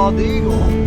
bald eagle.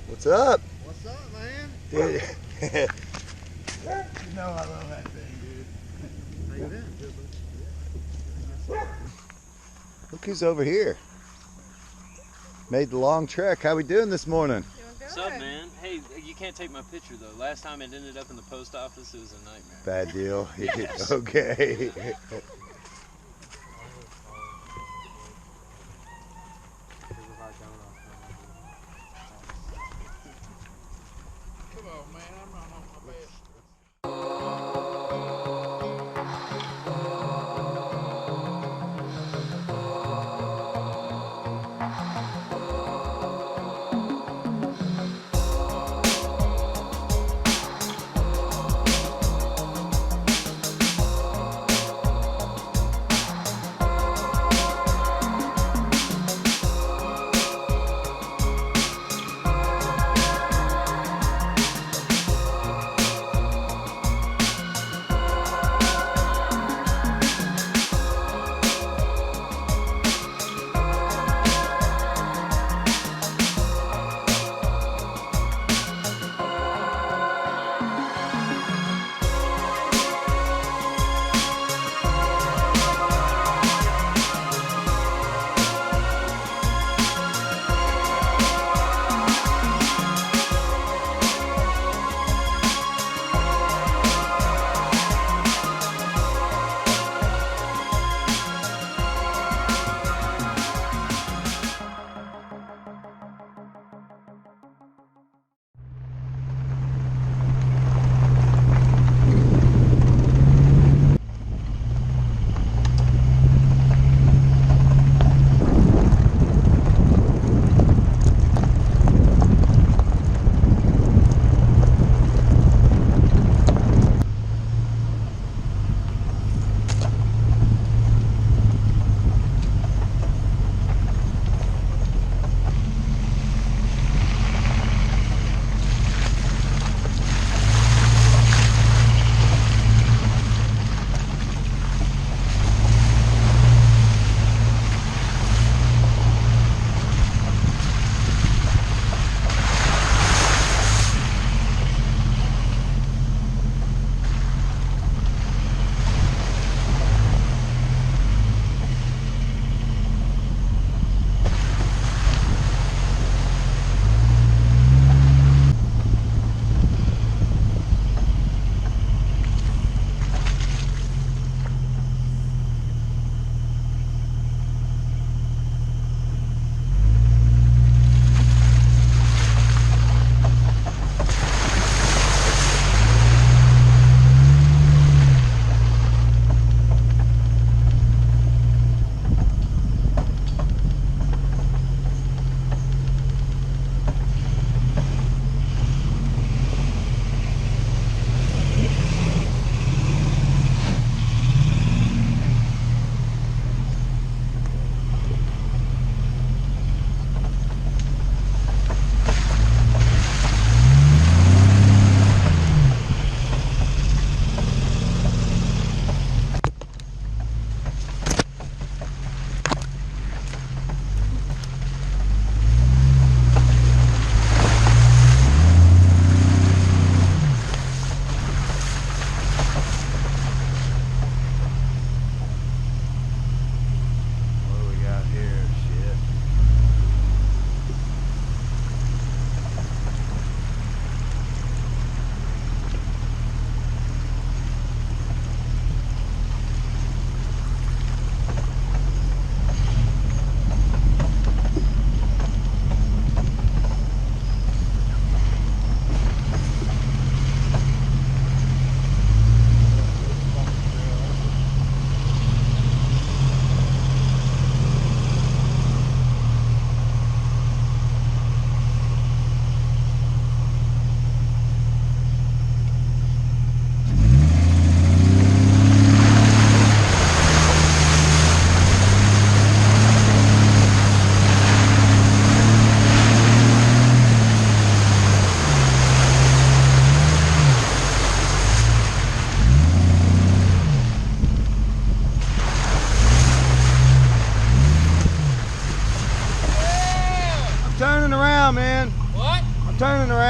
What's up? What's up, man? Dude. You know I love that thing, dude. How you been? Good, Look who's over here. Made the long trek. How we doing this morning? What's up, man? Hey, you can't take my picture though. Last time it ended up in the post office, it was a nightmare. Bad deal. Yes. Okay. Come on, man. I'm not on my best.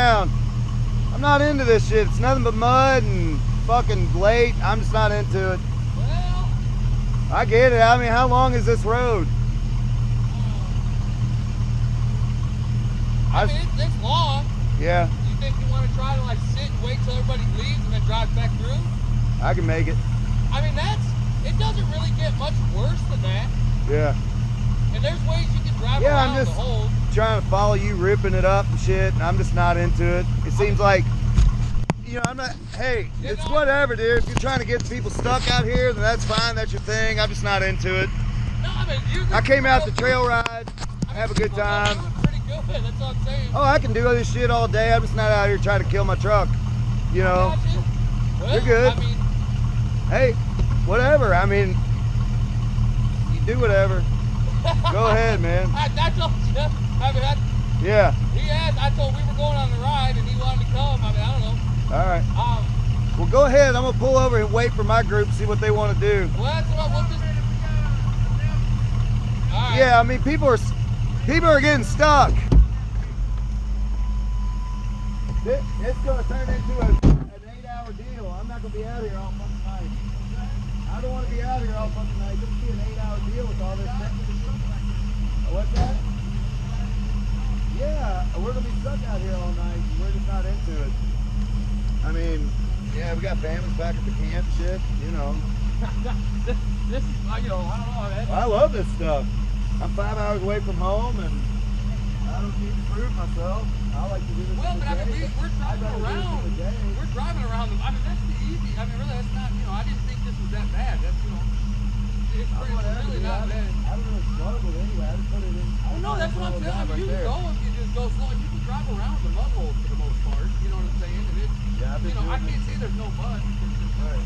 around. I'm not into this shit. It's nothing but mud and fucking late. I'm just not into it. Well, I get it. I mean, how long is this road? I mean, it's long. Yeah, You think you want to try to like sit and wait till everybody leaves and then drive back through? I can make it. I mean, it doesn't really get much worse than that. Yeah. And there's ways you can drive Yeah, around I'm just the hole. trying to follow you ripping it up and shit, and I'm just not into it. It seems like, you know, I'm not, hey, it's whatever, dude. If you're trying to get people stuck out here, then that's fine, that's your thing. I'm just not into it. No, I mean, I came out to trail ride, have a good time. Pretty good, that's what I'm saying. Oh, I can do this shit all day. I'm just not out here trying to kill my truck. You know, Well, you're good. I mean, hey, whatever. I mean, you do whatever. Go ahead, man. I told you. I mean, Yeah. he asked. I told we were going on the ride, and he wanted to come. I mean, I don't know. All right. Well, go ahead. I'm gonna pull over and wait for my group, see what they want to do. Well, that's what we'll just. All right. Yeah, I mean, people are getting stuck. It's gonna turn into an 8-hour deal. I'm not gonna be out here all fucking night. I don't want to be out here all fucking night. This will be an 8-hour deal with all this stuff. What's that? Yeah, we're gonna be stuck out here all night. We're just not into it. I mean, yeah, we got families back at the camp, shit. You know. this is, you know, I don't know. Man. I love this stuff. I'm 5 hours away from home, and I don't need to prove myself. I like to do this. Well, but I mean, we're driving around. We're driving around them. I mean, that's the easy. I mean, really, that's not. You know, I didn't think this was that bad. That's, you know, it's really not bad. I don't really struggle anyway. I just put it in. Well, no, that's what I'm telling you. You can go if you just go slow. You can drive around the mud holes for the most part. You know what I'm saying? And it's, Yeah, you know, I can't say there's no mud. Right.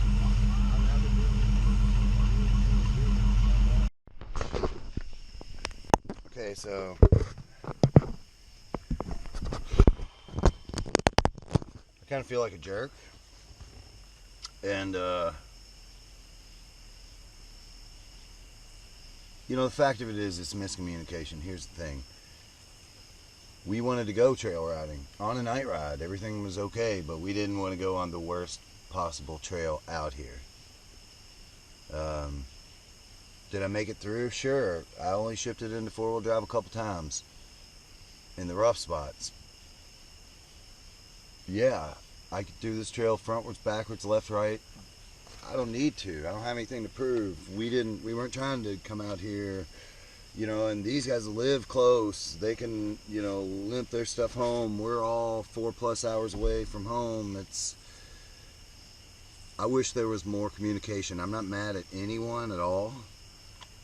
Okay, so I kind of feel like a jerk, and you know, the fact of it is, it's miscommunication. Here's the thing: we wanted to go trail riding on a night ride. Everything was okay, but we didn't want to go on the worst possible trail out here. Did I make it through? Sure. I only shifted into four-wheel drive a couple times in the rough spots. Yeah, I could do this trail frontwards, backwards, left, right. I don't need to. I don't have anything to prove. We weren't trying to come out here, you know, and these guys live close. They can, you know, limp their stuff home. We're all 4+ hours away from home. I wish there was more communication. I'm not mad at anyone at all,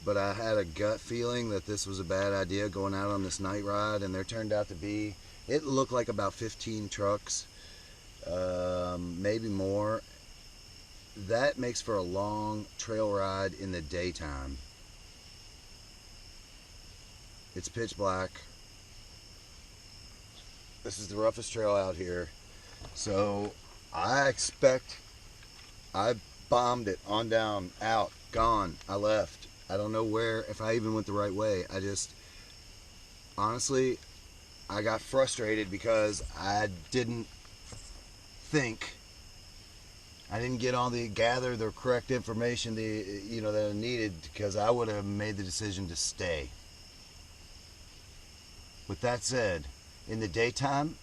but I had a gut feeling that this was a bad idea going out on this night ride, and there turned out to be, it looked like about 15 trucks, maybe more. That makes for a long trail ride in the daytime. It's pitch black. This is the roughest trail out here. So I bombed it on down, out, gone. I left. I don't know where, if I even went the right way. Honestly, I got frustrated because I didn't gather the correct information that I needed, because I would have made the decision to stay. With that said, in the daytime,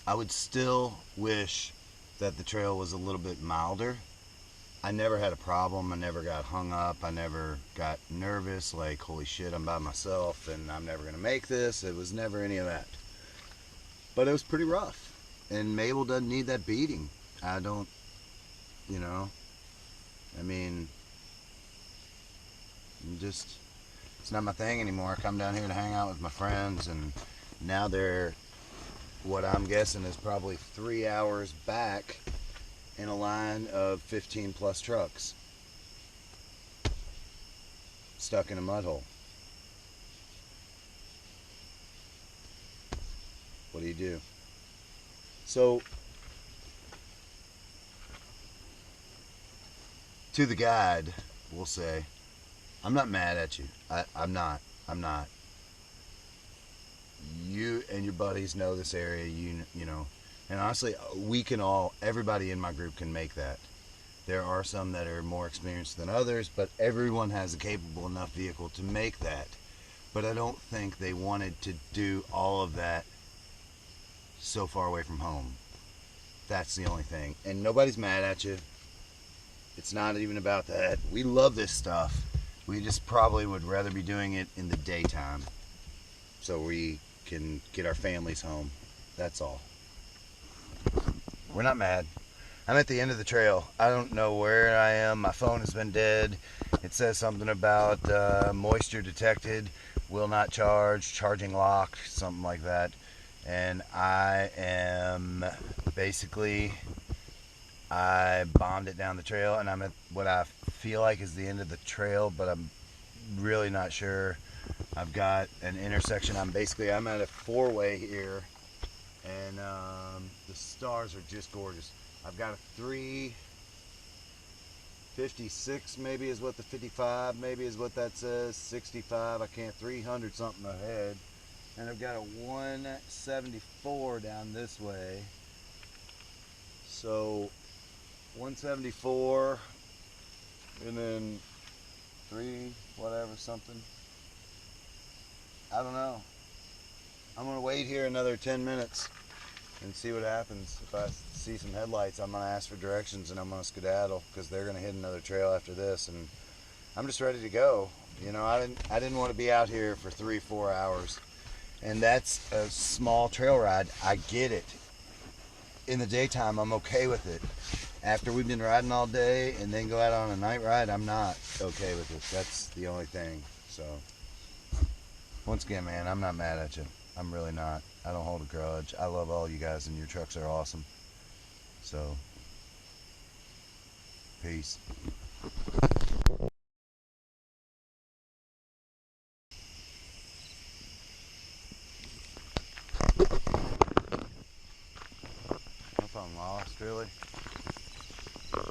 I would still wish that the trail was a little bit milder. I never had a problem. I never got hung up. I never got nervous, like, holy shit, I'm by myself and I'm never going to make this. It was never any of that. But it was pretty rough. And Mabel doesn't need that beating. I don't, you know, I mean, it's not my thing anymore. I come down here to hang out with my friends, and now they're, what I'm guessing is probably 3 hours back in a line of 15+ trucks stuck in a mud hole. What do you do? So, to the guide, we'll say, I'm not mad at you. I'm not. you and your buddies know this area, you know, and honestly, everybody in my group can make that. There are some that are more experienced than others, but everyone has a capable enough vehicle to make that. But I don't think they wanted to do all of that so far away from home. That's the only thing. And nobody's mad at you. It's not even about that. We love this stuff. We just probably would rather be doing it in the daytime so we can get our families home. That's all. We're not mad. I'm at the end of the trail. I don't know where I am. My phone has been dead. It says something about moisture detected, will not charge, charging locked, something like that. And I am basically, I bombed it down the trail, and I'm at what I feel like is the end of the trail, but I'm really not sure. I've got an intersection. I'm at a four-way here, and the stars are just gorgeous. I've got a 356 maybe is what the 55 maybe is what that says, 65, I can't, 300 something ahead, and I've got a 174 down this way. So 174 and then 3 whatever something, I don't know. I'm gonna wait here another 10 minutes and see what happens. If I see some headlights, I'm gonna ask for directions and I'm gonna skedaddle, because they're gonna hit another trail after this, and I'm just ready to go. You know, I didn't want to be out here for 3-4 hours, and that's a small trail ride. I get it. In the daytime, I'm okay with it. After we've been riding all day and then go out on a night ride, I'm not okay with it. That's the only thing. So once again, man, I'm not mad at you. I'm really not. I don't hold a grudge. I love all you guys, and your trucks are awesome. So, peace. If I'm lost, really?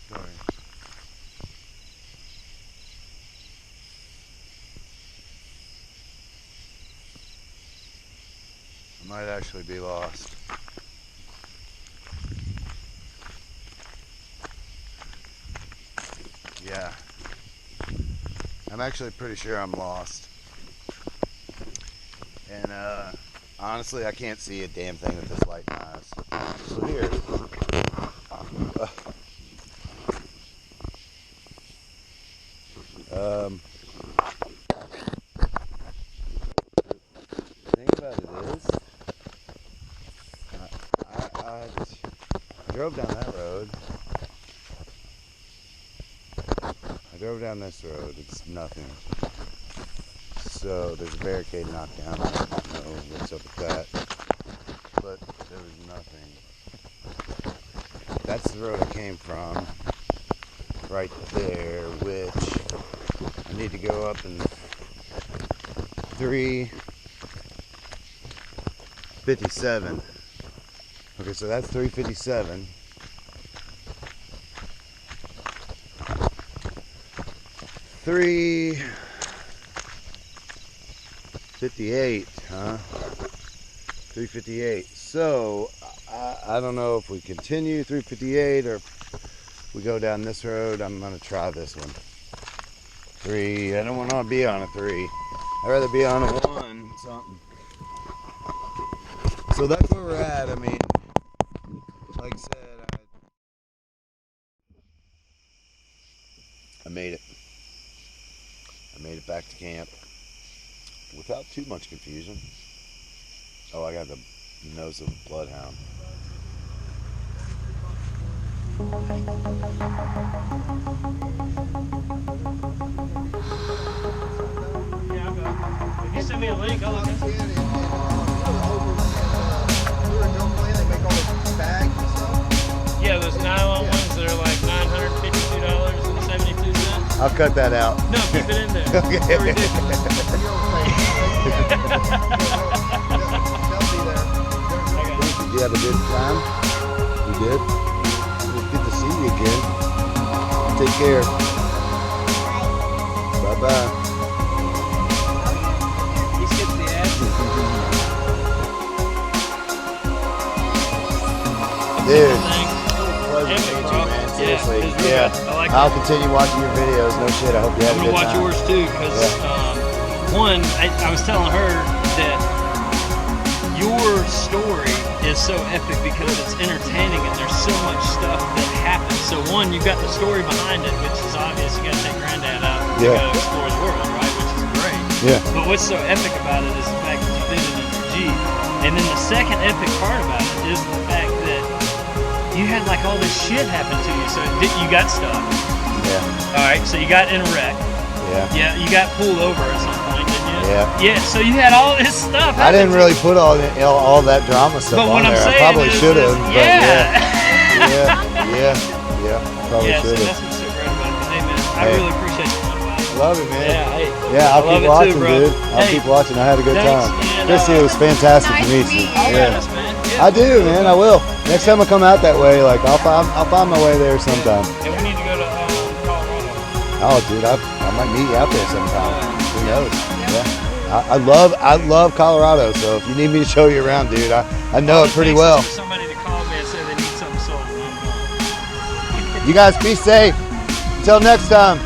Sorry. I might actually be lost. Yeah. I'm actually pretty sure I'm lost. And honestly, I can't see a damn thing with this light in my eyes. So here. The thing about it is, I drove down that road. I drove down this road. It's nothing. So there's a barricade knocked down. I don't know what's up with that. But there was nothing. That's the road I came from. Right there, which I need to go up in 357. Okay, so that's 357. 358, huh? 358. So I don't know if we continue 358 or if we go down this road. I'm gonna try this one. 3. I don't want to be on a 3. I'd rather be on a 1 something. So that's where we're at. I mean, like I said, I made it. I made it back to camp without too much confusion. Oh, I got the nose of a bloodhound. Yeah, I'll go. If you send me a link, I'll look at it. Yeah, those nylon ones that are like $952.72. I'll cut that out. No, keep it in there. Okay. They're ridiculous. Did you have a good time? You did? It was good to see you again. Take care. Bye-bye. He skips the ass. Dude. thing. Pleasure Epic, to meet bro. you, man. Yeah, Seriously. it's real Yeah. good. I like I'll that. continue watching your videos. No shit. I hope you have I'm a gonna good watch time. yours too, because one, I was telling her that your story is so epic because it's entertaining and there's so much stuff that happens. So one, you've got the story behind it, which is obvious. You got to take Granddad out. You got to explore the world, right? Which is great. Yeah. But what's so epic about it is the fact that you did it in your Jeep. And then the second epic part about it is the fact that you had like all this shit happen to you. So you got stuck. Yeah. All right. So you got in a wreck. Yeah. Yeah. You got pulled over at some point, didn't you? Yeah. Yeah. So you had all this stuff. I didn't happen to really you. put all that drama stuff But on what I'm there. saying I probably is, should have. yeah. Probably Yeah, so should that's have. what's so great about it. Hey man, I Hey. really appreciate you coming by. Love it, man. Yeah, hey. Yeah, I'll I love keep it watching, too, bro. dude. I'll Hey, keep watching. I had a good thanks, time. man. Chrissy, it was fantastic to meet you. I'll Yeah. this, man. Yeah. I do, man. I will. Next time I come out that way, like I'll find my way there sometime. And we need to go to Colorado. Oh, dude, I might meet you out there sometime. Who knows? Yeah. I love Colorado. So if you need me to show you around, dude, I know it pretty well. Somebody to call me and say they need something sold. You guys be safe. Until next time.